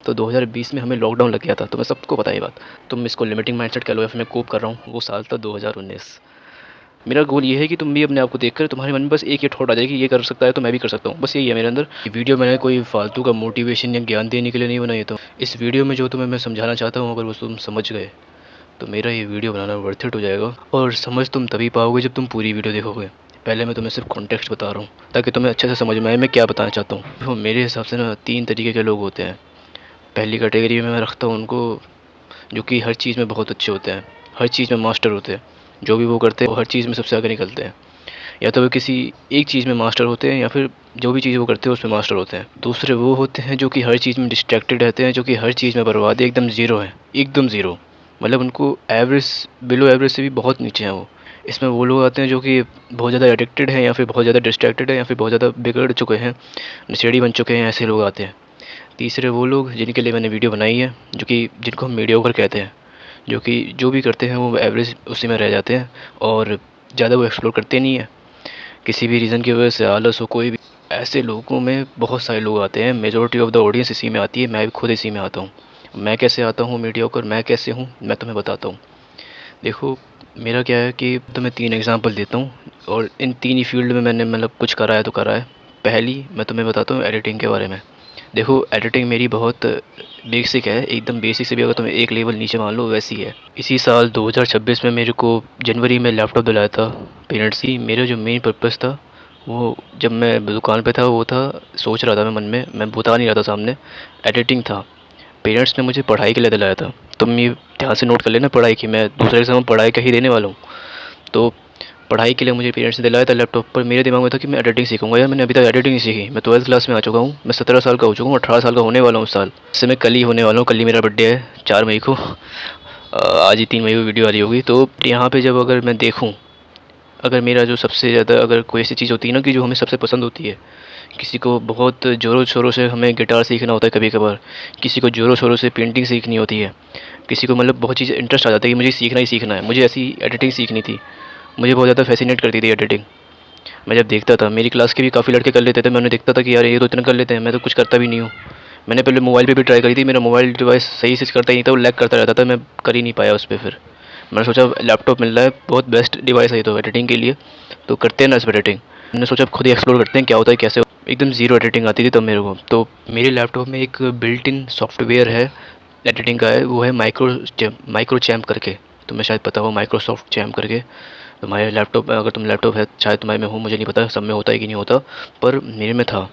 तो 2020 में हमें लॉकडाउन लग गया था, तुम्हें सबको पता है ये बात। तुम इसको लिमिटिंग माइंडसेट कह लो या फिर मैं कोप कर रहा हूँ, वो साल था 2019। मेरा गोल ये है कि तुम भी अपने आप को देखकर तुम्हारे मन में बस एक ये थॉट आ जाए कि ये कर सकता है तो मैं भी कर सकता हूँ। बस यही है मेरे अंदर। ये वीडियो मैंने कोई फालतू का मोटिवेशन या ज्ञान देने के लिए नहीं बनाई। तो इस वीडियो में जो तुम्हें मैं समझाना चाहता हूँ, अगर वो तुम समझ गए तो मेरा ये वीडियो बनाना वर्थ इट हो जाएगा। और समझ तुम तभी पाओगे जब तुम पूरी वीडियो देखोगे। पहले मैं तुम्हें सिर्फ कॉन्टेक्स्ट बता रहा हूँ ताकि तुम्हें अच्छे से समझ में आए मैं क्या बताना चाहता हूँ। तो मेरे हिसाब से ना 3 तरीके के लोग होते हैं। पहली कैटेगरी में मैं रखता हूँ उनको जो कि हर चीज़ में बहुत अच्छे होते हैं, हर चीज़ में मास्टर होते हैं। जो भी वो करते हैं वो हर चीज़ में सबसे आगे निकलते हैं। या तो वो किसी एक चीज़ में मास्टर होते हैं या फिर जो भी चीज़ वो करते हैं उसमें मास्टर होते हैं। दूसरे वो होते हैं जो कि हर चीज़ में डिस्ट्रैक्टेड रहते हैं, जो कि हर चीज़ में बर्बाद है, एकदम ज़ीरो है, एकदम ज़ीरो। मतलब उनको एवरेज, बिलो एवरेज से भी बहुत नीचे हैं वो। इसमें वो लोग आते हैं जो कि बहुत ज़्यादा एडिक्टेड हैं या फिर बहुत ज़्यादा डिस्ट्रैक्टेड हैं या फिर बहुत ज़्यादा बिगड़ चुके हैं, नशेड़ी बन चुके हैं, ऐसे लोग आते हैं। तीसरे वो लोग जिनके लिए मैंने वीडियो बनाई है, जो कि जिनको हम मीडियोकर कहते हैं, जो कि जो भी करते हैं वो एवरेज उसी में रह जाते हैं और ज़्यादा वो एक्सप्लोर करते नहीं हैं। किसी भी रीज़न की वजह से, आलस हो, कोई भी। ऐसे लोगों में बहुत सारे लोग आते हैं, मेजॉरिटी ऑफ द ऑडियंस इसी में आती है। मैं भी खुद इसी में आता हूँ। मैं कैसे आता हूँ मीडियोकर, मैं कैसे हूँ, मैं तुम्हें बताता हूँ। देखो, मेरा क्या है कि तुम्हें 3 एग्ज़ाम्पल देता हूँ और इन 3 ही फ़ील्ड में मैंने मतलब कुछ करा है तो करा है। पहली मैं तुम्हें बताता हूँ एडिटिंग के बारे में। देखो, एडिटिंग मेरी बहुत बेसिक है, एकदम बेसिक से भी अगर तुम्हें एक लेवल नीचे मान लो वैसी है। इसी साल 2026 में मेरे को जनवरी में लैपटॉप दिलाया था पेरेंट्स ही। मेरा जो मेन पर्पस था वो, जब मैं दुकान पे था, वो था, सोच रहा था मैं मन में, मैं बता नहीं रहा था सामने, एडिटिंग था। पेरेंट्स ने मुझे पढ़ाई के लिए दिलाया था। तुम ये ध्यान से नोट कर लेना पढ़ाई की, मैं दूसरे एग्ज़ाम पढ़ाई का ही देने वाला हूँ। तो पढ़ाई के लिए मुझे पेरेंट्स ने दिलाया था लैपटॉप पर। मेरे दिमाग में था कि मैं एडिटिंग सीखूंगा। यार मैंने अभी तक एडिटिंग नहीं सीखी। मैं 12th क्लास में आ चुका हूँ, मैं 17 साल का हो चुका हूँ, 18 साल का होने वाला हूँ इस साल। इससे मैं कल ही होने वाला हूँ, कल ही मेरा बर्थडे है 4 मई को। आज ही 3 मई को वीडियो आ रही होगी। तो यहाँ पे जब अगर मैं देखूँ, अगर मेरा जो सबसे ज़्यादा, अगर कोई ऐसी चीज़ होती है ना कि जो हमें सबसे पसंद होती है, किसी को बहुत ज़ोरों शोरों से हमें गिटार सीखना होता है कभी कभार, किसी को ज़ोरों शोरों से पेंटिंग सीखनी होती है, किसी को मतलब बहुत चीज़ इंटरेस्ट आ जाता है कि मुझे सीखना ही सीखना है। मुझे ऐसी एडिटिंग सीखनी थी। मुझे बहुत ज़्यादा फैसिनेट करती थी एडिटिंग। मैं जब देखता था मेरी क्लास के भी काफ़ी लड़के कर लेते थे, मैं उन्हें देखता था कि यार ये तो इतना कर लेते हैं, मैं तो कुछ करता भी नहीं हूँ। मैंने पहले मोबाइल पे भी ट्राई करी थी, मेरा मोबाइल डिवाइस सही से करता ही नहीं था, वो लैग करता रहता था, मैं कर ही नहीं पाया उस पर। फिर मैंने सोचा लैपटॉप मिल रहा है, बहुत बेस्ट डिवाइस है ये तो एडिटिंग के लिए, तो करते हैं ना इस पर एडिटिंग। मैंने सोचा खुद ही एक्सप्लोर करते हैं क्या होता है, कैसे। एकदम ज़ीरो एडिटिंग आती थी तब मेरे को। तो मेरे लैपटॉप में एक बिल्ट इन सॉफ्टवेयर है एडिटिंग का, है वो है माइक्रो चैम्प करके। तुम्हें शायद पता हो माइक्रोसॉफ्ट चैम्प करके। तुम्हारे लैपटॉप में, अगर तुम लैपटॉप है शायद तुम्हारे में हो, मुझे नहीं पता सब में होता है कि नहीं होता, पर मेरे में था।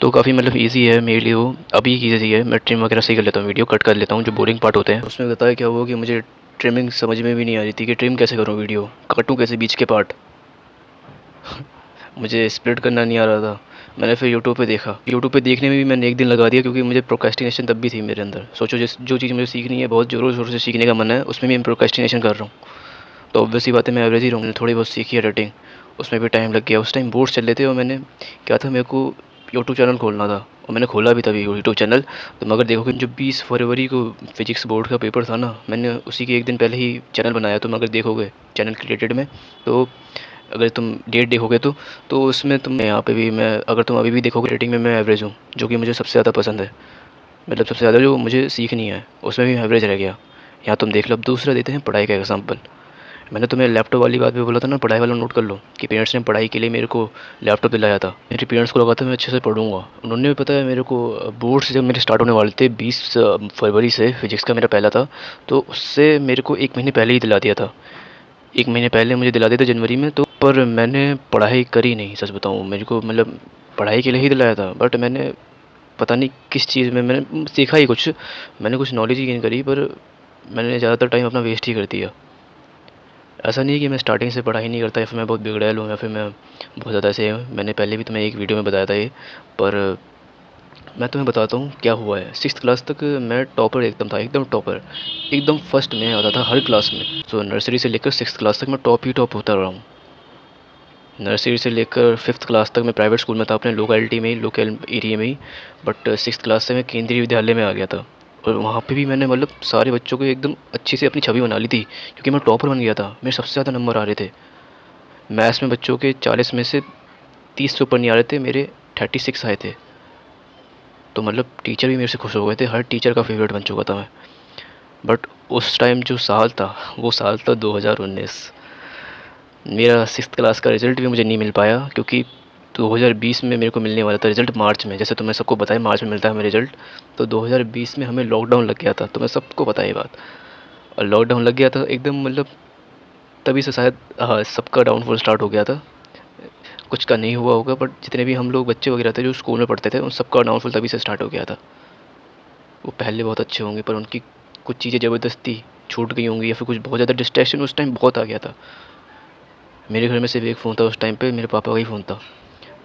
तो काफ़ी मतलब ईजी है मेरे लिए वो। अभी की ईजी है, मैं ट्रिम वगैरह सही कर लेता हूँ, वीडियो कट कर लेता हूँ जो बोरिंग पार्ट होते हैं। उसमें बताया क्या हुआ कि मुझे ट्रिमिंग समझ में भी नहीं आ रही थी कि ट्रिम कैसे करूँ, वीडियो काटूँ कैसे बीच के पार्ट। मुझे स्प्लिट करना नहीं आ रहा था। मैंने फिर यूट्यूब पे देखा। यूट्यूब पे देखने में भी मैंने एक दिन लगा दिया, क्योंकि मुझे प्रोक्रेस्टिनेशन तब भी थी मेरे अंदर। सोचो जिस जो चीज़ मुझे सीखनी है, बहुत ज़ोरों शोरों से सीखने का मन है, उसमें भी मैं प्रोक्रेस्टिनेशन कर रहा हूँ। तो ऑब्वियसली बात है मैं एवरेज ही रहूँगा। थोड़ी बहुत सीखी एडिटिंग, उसमें भी टाइम लग गया। उस टाइम बोर्ड्स चल रहे थे और मैंने क्या था, मेरे को यूट्यूब चैनल खोलना था और मैंने खोला भी था यूट्यूब चैनल। तो मगर देखो कि जो 20 फरवरी को फिजिक्स बोर्ड का पेपर था ना, मैंने उसी के एक दिन पहले ही चैनल बनाया। तुम अगर देखोगे चैनल क्रिएटेड में, तो अगर तुम डेट देखोगे तो उसमें तुम, यहाँ पे भी मैं, अगर तुम अभी भी देखोगे रेटिंग में मैं एवरेज हूँ, जो कि मुझे सबसे ज़्यादा पसंद है। मतलब सबसे ज़्यादा जो मुझे सीखनी है उसमें भी एवरेज रह गया। यहाँ तुम देख लो। अब दूसरा देते हैं पढ़ाई का एग्जाम्पल। मैंने तुम्हें लैपटॉप वाली बात भी बोला था ना, पढ़ाई वाला नोट कर लो कि पेरेंट्स ने पढ़ाई के लिए मेरे को लैपटॉप दिलाया था। मेरे पेरेंट्स को लगा था मैं अच्छे से पढ़ूंगा। उन्होंने भी, पता है, मेरे को बोर्ड्स जब मेरे स्टार्ट होने वाले थे 20 फरवरी से, फिजिक्स का मेरा पहला था, तो उससे मेरे को 1 महीने पहले ही दिला दिया था। 1 महीने पहले मुझे दिला दिया था जनवरी में। तो पर मैंने पढ़ाई करी नहीं, सच बताऊँ। मेरे को मतलब पढ़ाई के लिए ही दिलाया था, बट मैंने पता नहीं किस चीज़ में मैंने सीखा ही कुछ, मैंने कुछ नॉलेज ही गेन करी, पर मैंने ज़्यादातर टाइम अपना वेस्ट ही कर दिया। ऐसा नहीं है कि मैं स्टार्टिंग से पढ़ाई नहीं करता या फिर मैं बहुत बिगड़ैल हूँ या फिर मैं बहुत ज़्यादा ऐसे हूँ। मैंने पहले भी तुम्हें एक वीडियो में बताया था ये। पर मैं तुम्हें बताता हूँ क्या हुआ है। 6th क्लास तक मैं टॉपर एकदम था, एकदम टॉपर, एकदम फर्स्ट में आता था हर क्लास में। सो नर्सरी से लेकर 6th क्लास तक मैं टॉप ही टॉप होता रहा हूँ। नर्सरी से लेकर 5th क्लास तक मैं प्राइवेट स्कूल में था, अपने लोकेलिटी में ही, लोकल एरिया में ही। बट 6th क्लास से मैं केंद्रीय विद्यालय में आ गया था। और वहाँ पे भी मैंने मतलब सारे बच्चों को एकदम अच्छी से अपनी छवि बना ली थी, क्योंकि मैं टॉपर बन गया था। मेरे सबसे ज़्यादा नंबर आ रहे थे। मैथ्स में बच्चों के 40 में से 30 से ऊपर नहीं आ रहे थे, मेरे 36 आए थे। तो मतलब टीचर भी मेरे से खुश हो गए थे, हर टीचर का फेवरेट बन चुका था मैं। बट उस टाइम जो साल था वो साल था 2019। मेरा सिक्स्थ क्लास का रिज़ल्ट भी मुझे नहीं मिल पाया, क्योंकि 2020 में मेरे को मिलने वाला था रिज़ल्ट मार्च में। जैसे तुम्हें सबको पता है मार्च में मिलता है हमें रिज़ल्ट। तो 2020 में हमें लॉकडाउन लग गया था, तुम्हें सबको पता है ये बात। और लॉकडाउन लग गया था एकदम, मतलब तभी से शायद हाँ, सबका डाउनफॉल स्टार्ट हो गया था। कुछ का नहीं हुआ होगा, बट जितने भी हम लोग बच्चे वगैरह थे जो स्कूल में पढ़ते थे उन सबका डाउनफॉल तभी से स्टार्ट हो गया था। वो पहले बहुत अच्छे होंगे पर उनकी कुछ चीज़ें ज़बरदस्ती छूट गई होंगी, या फिर कुछ बहुत ज़्यादा डिस्ट्रैक्शन उस टाइम बहुत आ गया था। मेरे घर में सिर्फ एक फ़ोन था उस टाइम पे, मेरे पापा का ही फ़ोन था।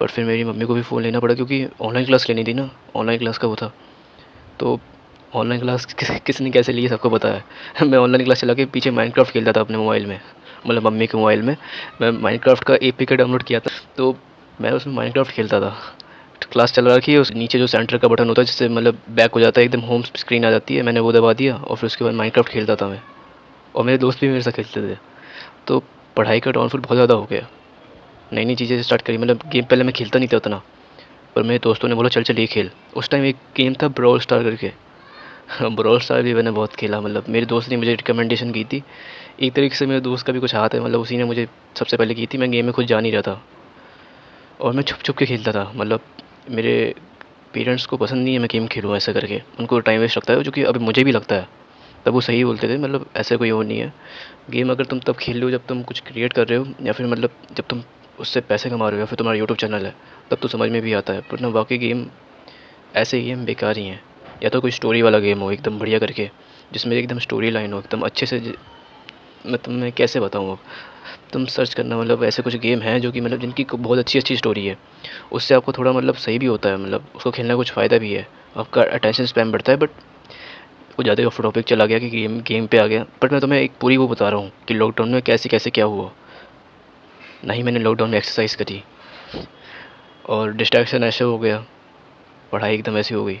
पर फिर मेरी मम्मी को भी फ़ोन लेना पड़ा, क्योंकि ऑनलाइन क्लास लेनी थी ना, ऑनलाइन क्लास का वो था। तो ऑनलाइन क्लास किसने कैसे ली है सबको पता है। मैं ऑनलाइन क्लास चला के पीछे माइनक्राफ्ट खेलता था अपने मोबाइल में, मतलब मम्मी के मोबाइल में। मैं माइनक्राफ्ट का एपीके डाउनलोड किया था, तो मैं उसमें माइनक्राफ्ट खेलता था। क्लास चल रखी है, उस नीचे जो सेंटर का बटन होता है जिससे मतलब बैक हो जाता है, एकदम होम स्क्रीन आ जाती है, मैंने वो दबा दिया और फिर उसके बाद माइनक्राफ्ट खेलता था मैं। और मेरे दोस्त भी मेरे साथ खेलते थे। तो पढ़ाई का डाउनफॉल बहुत ज़्यादा हो गया। नई नई चीज़ें स्टार्ट करी, मतलब गेम पहले मैं खेलता नहीं था उतना, पर मेरे दोस्तों ने बोला चल चल ये खेल। उस टाइम एक गेम था ब्रॉल स्टार करके। ब्रॉल स्टार भी मैंने बहुत खेला, मतलब मेरे दोस्त ने मुझे रिकमेंडेशन की थी। एक तरीके से मेरे दोस्त का भी कुछ हाथ है, मतलब उसी ने मुझे सबसे पहले की थी, मैं गेम में खुद जा नहीं रहा था। और मैं छुप छुप के खेलता था, मतलब मेरे पेरेंट्स को पसंद नहीं है मैं गेम खेलूँ ऐसा करके, उनको टाइम वेस्ट लगता है, जो कि अभी मुझे भी लगता है। तब वो सही बोलते थे, मतलब ऐसा कोई वो नहीं है। गेम अगर तुम तब खेल रहे हो जब तुम कुछ क्रिएट कर रहे हो, या फिर मतलब जब तुम उससे पैसे कमा रहे हो, या फिर तुम्हारा यूट्यूब चैनल है, तब तो समझ में भी आता है। पर ना बाकी गेम ऐसे गेम बेकार ही हैं। या तो कोई स्टोरी वाला गेम हो एकदम बढ़िया करके, जिसमें एकदम स्टोरी लाइन हो एकदम अच्छे से मैं तुम्हें कैसे बताऊँ अब। तुम सर्च करना, मतलब ऐसे कुछ गेम हैं जो कि मतलब जिनकी बहुत अच्छी अच्छी स्टोरी है। उससे आपको थोड़ा मतलब सही भी होता है, मतलब उसको खेलने का कुछ फ़ायदा भी है। आपका अटेंशन स्पैन बढ़ता है। बट वो ज़्यादा ऑफ टॉपिक चला गया कि गेम गेम पे आ गया। बट मैं तुम्हें एक पूरी वो बता रहा हूँ कि लॉकडाउन में कैसे कैसे क्या हुआ। ना ही मैंने लॉकडाउन में एक्सरसाइज करी, और डिस्ट्रैक्शन ऐसे हो गया, पढ़ाई एकदम ऐसी हो गई।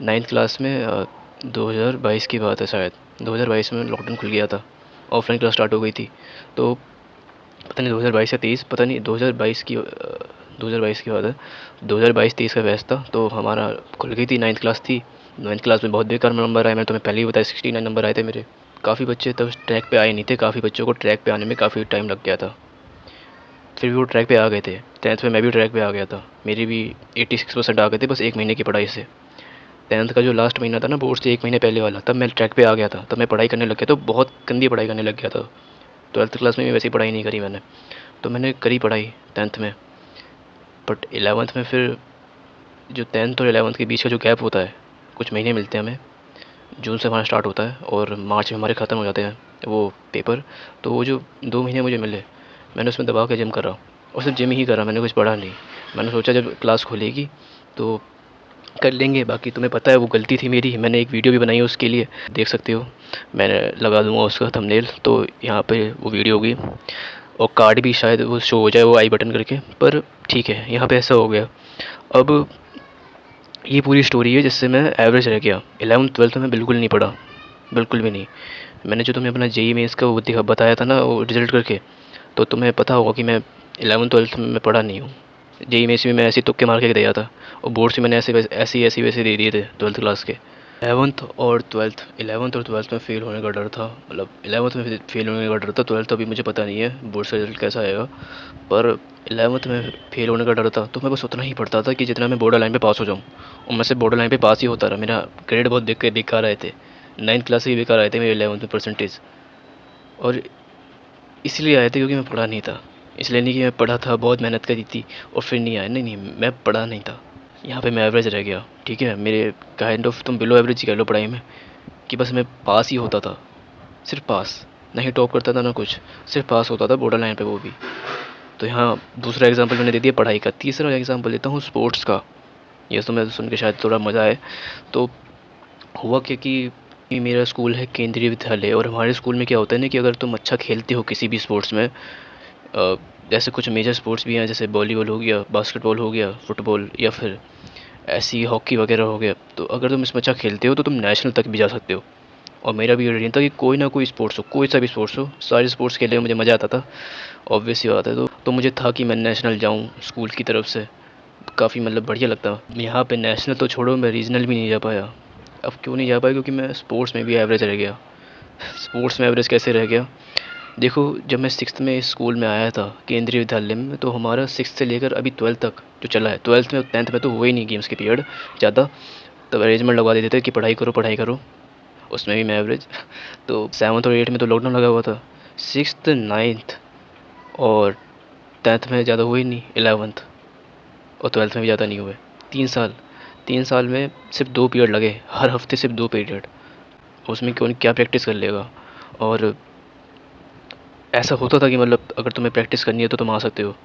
नाइन्थ क्लास में 2022 की बात है शायद, 2022 में लॉकडाउन खुल गया था, ऑफलाइन क्लास स्टार्ट हो गई थी। तो पता नहीं 2022 या 23, पता नहीं 2022 की बात है। 2022-23 का बैच था, तो हमारा खुल गई थी, नाइन्थ क्लास थी। नाइन्थ क्लास में बहुत बेकार नंबर आए, मैंने तुम्हें पहले ही बताया 69 नंबर आए थे मेरे। काफ़ी बच्चे तब ट्रैक पे आए नहीं थे, काफ़ी बच्चों को ट्रैक पे आने में काफ़ी टाइम लग गया था। फिर भी वो ट्रैक पे आ गए थे। टेंथ में मैं भी ट्रैक पे आ गया था, मेरी भी 86% आ गए थे बस एक महीने की पढ़ाई से। टेंथ का जो लास्ट महीना था ना, बोर्ड से एक महीने पहले वाला, तब मैं ट्रैक पे आ गया था, तब मैं पढ़ाई करने लग गया, तो बहुत गंदी पढ़ाई करने लग गया था। ट्वेल्थ क्लास में भी वैसी पढ़ाई नहीं करी मैंने, तो मैंने करी पढ़ाई टेंथ में। बट 11th में फिर जो 10th और 11th के बीच का जो गैप होता है, कुछ महीने मिलते हैं हमें। जून से हमारा स्टार्ट होता है और मार्च में हमारे ख़त्म हो जाते हैं वो पेपर। तो वो जो 2 महीने मुझे मिले, मैंने उसमें दबा के जिम करा, और सिर्फ जिम ही करा, मैंने कुछ पढ़ा नहीं। मैंने सोचा जब क्लास खुलेगी तो कर लेंगे, बाकी तुम्हें पता है वो गलती थी मेरी। मैंने एक वीडियो भी बनाई है उसके लिए, देख सकते हो, मैंने लगा दूंगा उसका थंबनेल, तो यहाँ पे वो वीडियो होगी। और कार्ड भी शायद वो शो हो जाए वो आई बटन करके, पर ठीक है यहाँ पे ऐसा हो गया। अब ये पूरी स्टोरी है जिससे मैं एवरेज रह गया। 11th-12th में बिल्कुल नहीं पढ़ा, बिल्कुल भी नहीं। मैंने जो तुम्हें अपना जेईई मेंस का वो बताया था ना वो रिजल्ट करके, तो तुम्हें पता होगा कि मैं 11th-12th में मैं पढ़ा नहीं हूँ। जेईई मेंस में मैं ऐसे तुक्के मार के दिया था, और बोर्ड्स में मैंने ऐसे वैसे दे दिए थे 12th क्लास के। 11th और 12th में फ़ेल होने का डर था, मतलब 11th में फ़ेल होने का डर था। 12th अभी मुझे पता नहीं है बोर्ड का रिजल्ट कैसा आएगा, पर 11th में फ़ेल होने का डर था। तो मैं बस उतना ही पढ़ता था कि जितना मैं बॉर्डर लाइन पे पास हो जाऊँ, और मैं सिर्फ बॉर्डर लाइन पे पास ही होता रहा। मेरा ग्रेड बहुत बेकार आए थे, 9th क्लास से ही बेकार आए थे मेरे 11th में परसेंटेज। और इसलिए आए थे क्योंकि मैं पढ़ा नहीं था, इसलिए नहीं कि मैं पढ़ा था, बहुत मेहनत करी थी और फिर नहीं आया। नहीं नहीं, मैं पढ़ा नहीं था। यहाँ पे मैं एवरेज रह गया, ठीक है, मेरे काइंड ऑफ तुम बिलो एवरेज ही कह लो पढ़ाई में, कि बस मैं पास ही होता था, सिर्फ पास। ना ही टॉप करता था ना कुछ, सिर्फ पास होता था बॉर्डर लाइन पे, वो भी। तो यहाँ दूसरा एग्जांपल मैंने दे दिया पढ़ाई का। तीसरा एग्जांपल देता हूँ स्पोर्ट्स का। ये तो मैं सुन के शायद थोड़ा मज़ा आए। तो हुआ क्या कि मेरा स्कूल है केंद्रीय विद्यालय, और हमारे स्कूल में क्या होता है ना कि अगर तुम अच्छा खेलते हो किसी भी स्पोर्ट्स में, जैसे कुछ मेजर स्पोर्ट्स भी हैं, जैसे वॉलीबॉल हो गया, बास्केटबॉल हो गया, फुटबॉल, या फिर ऐसी हॉकी वगैरह हो गया, तो अगर तुम इसमें अच्छा खेलते हो तो तुम नेशनल तक भी जा सकते हो। और मेरा भी ये ड्रीम था कि कोई ना कोई स्पोर्ट्स हो, कोई सा भी स्पोर्ट्स हो, सारे स्पोर्ट्स खेलने में मुझे मज़ा आता था। ऑब्वियस सी बात है, तो मुझे था कि मैं नेशनल जाऊँ स्कूल की तरफ से। काफ़ी मतलब बढ़िया लगता। यहाँ पे नेशनल तो छोड़ो, मैं रीजनल भी नहीं जा पाया। अब क्यों नहीं जा पाया? क्योंकि मैं स्पोर्ट्स में भी एवरेज रह गया। स्पोर्ट्स में एवरेज कैसे रह गया? देखो, जब मैं 6th में इस स्कूल में आया था केंद्रीय विद्यालय में, तो हमारा 6th से लेकर अभी 12th तक जो चला है, 12th में 10th में तो हुए ही नहीं गेम्स के पीरियड ज़्यादा। तब अरेंजमेंट लगवा देते थे कि पढ़ाई करो पढ़ाई करो, उसमें भी मैं एवरेज। तो 7th और 8th में तो लॉकडाउन लगा हुआ था। 6th 9th और 10th में ज़्यादा हुए ही नहीं, 11th और 12th में भी ज़्यादा नहीं हुए। 3 साल में सिर्फ 2 पीरियड लगे, हर हफ्ते सिर्फ 2 पीरियड। उसमें कौन क्या प्रैक्टिस कर लेगा? और ऐसा होता था कि मतलब अगर तुम्हें प्रैक्टिस करनी है तो तुम आ सकते हो,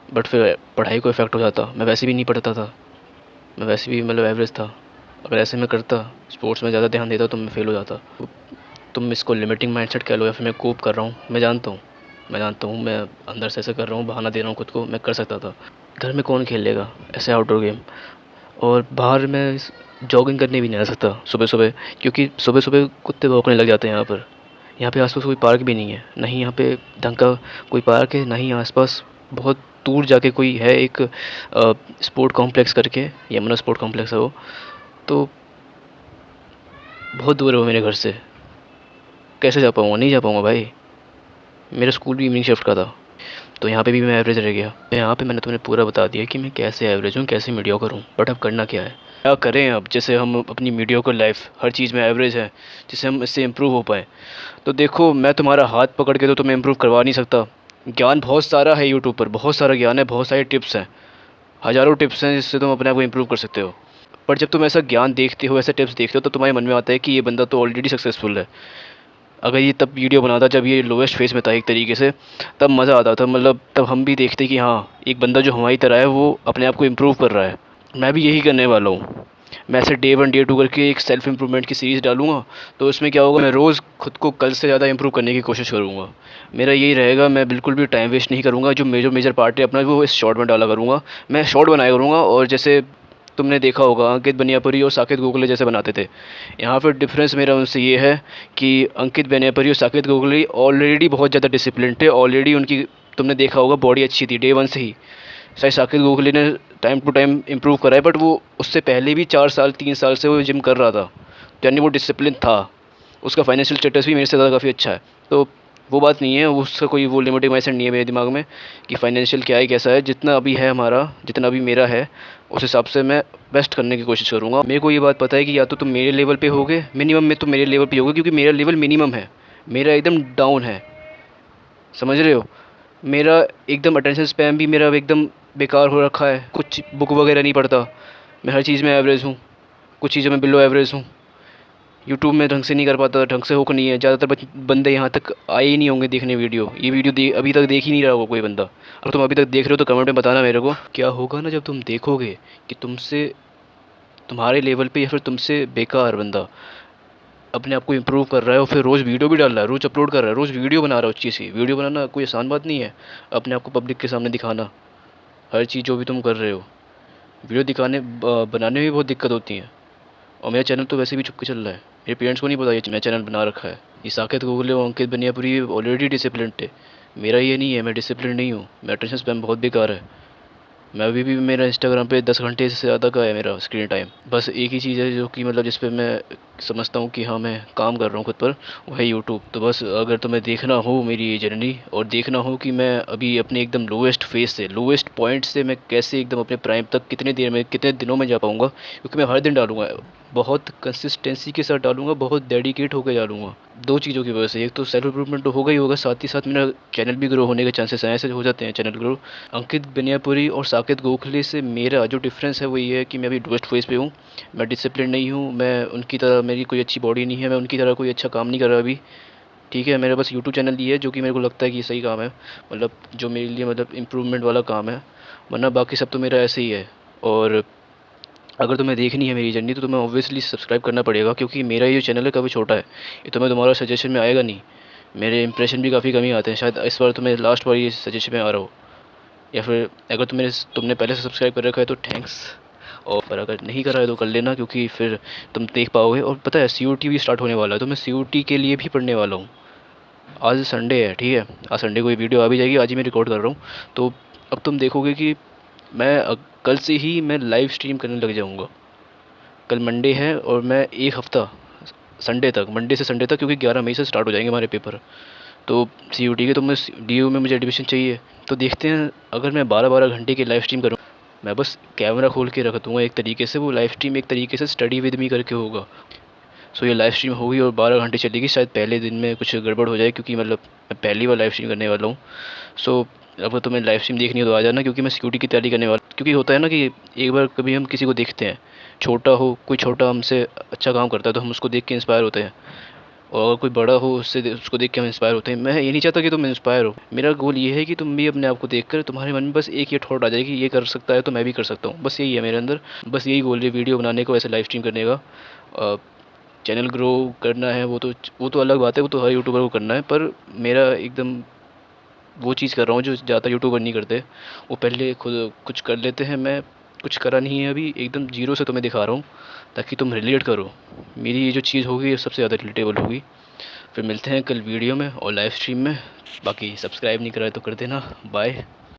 बट फिर पढ़ाई को इफ़ेक्ट हो जाता। मैं वैसे भी नहीं पढ़ता था, मैं वैसे भी मतलब एवरेज था। अगर ऐसे मैं करता, स्पोर्ट्स में ज़्यादा ध्यान देता, तो मैं फ़ेल हो जाता। तुम इसको लिमिटिंग माइंडसेट कह लो या फिर मैं कोप कर रहा हूँ, मैं जानता हूँ मैं अंदर से ऐसे कर रहा हूँ, बहाना दे रहा हूँ खुद को। मैं कर सकता था। घर में कौन खेल लेगा ऐसे आउटडोर गेम? और बाहर मैं जॉगिंग करने भी नहीं आ सकता सुबह सुबह, क्योंकि सुबह सुबह कुत्ते भौंकने लग जाते हैं यहाँ पर। यहाँ पे आसपास कोई पार्क भी नहीं है, ना ही यहाँ पे ढंग का कोई पार्क है, ना ही आसपास बहुत दूर जाके कोई है एक स्पोर्ट कॉम्प्लेक्स करके, यमुना स्पोर्ट कॉम्प्लेक्स है वो। तो बहुत दूर है वो मेरे घर से। कैसे जा पाऊँगा? नहीं जा पाऊँगा भाई। मेरा स्कूल भी इवनिंग शिफ्ट का था, तो यहाँ पे भी मैं एवरेज रह गया। यहाँ पे मैंने तुम्हें पूरा बता दिया कि मैं कैसे एवरेज हूँ, कैसे मीडियोकर हूँ। बट अब करना क्या है? क्या करें अब? जैसे हम अपनी मीडियोकर लाइफ हर चीज़ में एवरेज है, जिससे हम इससे इम्प्रूव हो पाएँ। तो देखो, मैं तुम्हारा हाथ पकड़ के तो तुम्हें इम्प्रूव करवा नहीं सकता। ज्ञान बहुत सारा है यूट्यूब पर, बहुत सारा ज्ञान है, बहुत सारी टिप्स हैं, हज़ारों टिप्स हैं जिससे तुम अपने आप को इम्प्रूव कर सकते हो। पर जब तुम ऐसा ज्ञान देखते हो, ऐसे टिप्स देखते हो, तो तुम्हारे मन में आता है कि ये बंदा तो ऑलरेडी सक्सेसफुल है। अगर ये तब वीडियो बनाता जब ये लोएस्ट फेज़ में था एक तरीके से, तब मज़ा आता था। मतलब तब हम भी देखते कि हाँ, एक बंदा जो हमारी तरह है वो अपने आप को इम्प्रूव कर रहा है। मैं भी यही करने वाला हूँ। मैं ऐसे डे 1 डे 2 करके एक सेल्फ इम्प्रूवमेंट की सीरीज़ डालूँगा। तो उसमें क्या होगा, मैं रोज़ खुद को कल से ज़्यादा इम्प्रूव करने की कोशिश करूँगा। मेरा यही रहेगा, मैं बिल्कुल भी टाइम वेस्ट नहीं करूँगा। जो मेजर पार्ट है अपना, वो इस शॉर्ट में डाला करूँगा। मैं शॉर्ट बनाया करूँगा। और जैसे तुमने देखा होगा, अंकित बनियापुरी और साकेत गोखले जैसे बनाते थे। यहाँ पर डिफरेंस मेरा उनसे ये है कि अंकित बनियापुरी और साकेत गोखले ऑलरेडी बहुत ज़्यादा डिसिप्लिन थे। ऑलरेडी उनकी, तुमने देखा होगा, बॉडी अच्छी थी डे 1 से ही। शायद साकेत गोखले ने टाइम टू टाइम इम्प्रूव करा है, बट वो उससे पहले भी 4 साल 3 साल से वो जिम कर रहा था, तो यानी वो डिसिप्लिन था। उसका फाइनेंशियल स्टेटस भी मेरे से ज़्यादा काफ़ी अच्छा है। तो वो बात नहीं है, उसका कोई वो लिमिटिंग माइंडसेट नहीं है मेरे दिमाग में कि फाइनेंशियल क्या है कैसा है। जितना अभी है हमारा, जितना अभी मेरा है, उस हिसाब से मैं बेस्ट करने की कोशिश करूँगा। मेरे को ये बात पता है कि या तो तुम मेरे लेवल पे होगे, मिनिमम में तुम मेरे लेवल पे होगे, क्योंकि मेरा लेवल मिनिमम है, मेरा एकदम डाउन है। समझ रहे हो? मेरा एकदम अटेंशन स्पैम भी मेरा एकदम बेकार हो रखा है। कुछ बुक वगैरह नहीं पढ़ता, मैं हर चीज़ में एवरेज हूँ, कुछ चीज़ों में बिलो एवरेज हूँ। यूट्यूब में ढंग से नहीं कर पाता, ढंग से हुक नहीं है। ज़्यादातर बंदे यहाँ तक आए ही नहीं होंगे देखने वीडियो। ये वीडियो अभी तक देख ही नहीं रहा होगा कोई बंदा। अगर तुम अभी तक देख रहे हो तो कमेंट में बताना मेरे को। क्या होगा ना, जब तुम देखोगे कि तुमसे, तुम्हारे लेवल पे या फिर तुमसे बेकार बंदा अपने आप को इम्प्रूव कर रहा है और फिर रोज़ वीडियो भी डाल रहा है, रोज़ अपलोड कर रहा है, रोज़ वीडियो बना रहा है। उस चीज़ की वीडियो बनाना कोई आसान बात नहीं है। अपने आप को पब्लिक के सामने दिखाना, हर चीज़ जो भी तुम कर रहे हो, वीडियो बनाने में भी बहुत दिक्कत होती है। और मेरा चैनल तो वैसे भी छुप के चल रहा है, मेरे पेरेंट्स को नहीं पता ये मैं चैनल बना रखा है। ये साकेत गोखले और अंकित बनियापुरी ऑलरेडी डिसिप्लिन थे। मेरा ये नहीं है, मैं डिसिप्लिन नहीं हूँ। मेरा अटेंशन स्पैम बहुत बेकार है। मैं अभी भी मेरा इंस्टाग्राम पे 10 घंटे से ज़्यादा का है मेरा स्क्रीन टाइम। बस एक ही चीज़ है जो कि मतलब जिस पे मैं समझता हूँ कि हाँ, मैं काम कर रहा हूँ खुद पर, वो है यूट्यूब। तो बस अगर तुम्हें देखना हो मेरी ये जर्नी, और देखना हो कि मैं अभी अपने एकदम लोएस्ट फेज से, लोएस्ट पॉइंट से मैं कैसे एकदम अपने प्राइम तक कितने देर में, कितने दिनों में जा पाऊँगा, क्योंकि मैं हर दिन डालूँगा, बहुत कंसिस्टेंसी के साथ डालूँगा, बहुत डेडिकेट होकर डालूँगा। 2 चीज़ों की वजह से, एक तो सेल्फ इम्प्रूवमेंट तो होगा ही होगा, साथ ही साथ मेरा चैनल भी ग्रो होने के चांसेस हैं, ऐसे हो जाते हैं चैनल ग्रो। अंकित बनियापुरी और साकेत गोखले से मेरा जो डिफरेंस है वो ये है कि मैं अभी लोएस्ट फेज़ पे हूँ। मैं डिसिप्लिन नहीं हूँ, मैं उनकी तरह, मेरी कोई अच्छी बॉडी नहीं है, मैं उनकी तरह कोई अच्छा काम नहीं कर रहा अभी। ठीक है, मेरा बस यूट्यूब चैनल ही है जो कि मेरे को लगता है कि सही काम है, मतलब जो मेरे लिए मतलब इम्प्रूवमेंट वाला काम है। वरना बाकी सब तो मेरा ऐसे ही है। और अगर तुम्हें देखनी है मेरी जर्नी, तो तुम्हें ऑब्वियसली सब्सक्राइब करना पड़ेगा, क्योंकि मेरा ये चैनल है काफ़ी छोटा है, ये तुम्हें तुम्हारा सजेशन में आएगा नहीं। मेरे इंप्रेशन भी काफ़ी कम ही आते हैं, शायद इस बार तुम्हें लास्ट बार ये सजेशन में आ रहा हो। या फिर अगर तुमने पहले से सब्सक्राइब कर रखा है तो थैंक्स, और पर अगर नहीं करा है तो कर लेना, क्योंकि फिर तुम देख पाओगे। और पता है, COT भी स्टार्ट होने वाला है, तो मैं COT के लिए भी पढ़ने वाला हूँ। आज संडे है, ठीक है, आज संडे को ये वीडियो आ भी जाएगी, आज ही मैं रिकॉर्ड कर रहा हूँ। तो अब तुम देखोगे कि मैं कल से ही मैं लाइव स्ट्रीम करने लग जाऊँगा। कल मंडे है और मैं एक हफ़्ता संडे तक, मंडे से संडे तक, क्योंकि 11 मई से स्टार्ट हो जाएंगे हमारे पेपर। तो सीयूटी के, तो मैं डीयू में मुझे एडमिशन चाहिए। तो देखते हैं, अगर मैं 12-12 घंटे की लाइव स्ट्रीम करूँ, मैं बस कैमरा खोल के रख दूँगा एक तरीके से, वो लाइव स्ट्रीम एक तरीके से स्टडी विद मी करके होगा। सो ये लाइव स्ट्रीम होगी और 12 घंटे चलेगी। शायद पहले दिन में कुछ गड़बड़ हो जाए, क्योंकि मतलब मैं पहली बार लाइव स्ट्रीम करने वाला हूँ। सो अगर तुम्हें लाइव स्ट्रीम देखनी हो तो आ जाना, क्योंकि मैं सिक्योरिटी की तैयारी करने वाला। क्योंकि होता है ना कि एक बार कभी हम किसी को देखते हैं, छोटा हो, कोई छोटा हमसे अच्छा काम करता है तो हम उसको देख के इंस्पायर होते हैं, और अगर कोई बड़ा हो उसको देख के हम इंस्पायर होते हैं। मैं ये नहीं चाहता कि तुम इंस्पायर हो। मेरा गोल ये है कि तुम भी अपने आप को देख कर तुम्हारे मन में बस एक ये थॉट आ जाए कि ये कर सकता है तो मैं भी कर सकता हूँ। बस यही है मेरे अंदर, बस यही गोल है वीडियो बनाने का, वैसे लाइव स्ट्रीम करने का। चैनल ग्रो करना है वो तो अलग बात है, वो तो हर यूट्यूबर को करना है। पर मेरा एकदम वो चीज़ कर रहा हूँ जो ज़्यादा यूट्यूबर नहीं करते। वो पहले खुद कुछ कर लेते हैं, मैं कुछ करा नहीं है अभी, एकदम ज़ीरो से तुम्हें दिखा रहा हूँ ताकि तुम रिलेट करो। मेरी ये जो चीज़ होगी ये सबसे ज़्यादा रिलेटेबल होगी। फिर मिलते हैं कल वीडियो में और लाइव स्ट्रीम में। बाकी सब्सक्राइब नहीं करा है तो कर देना। बाय।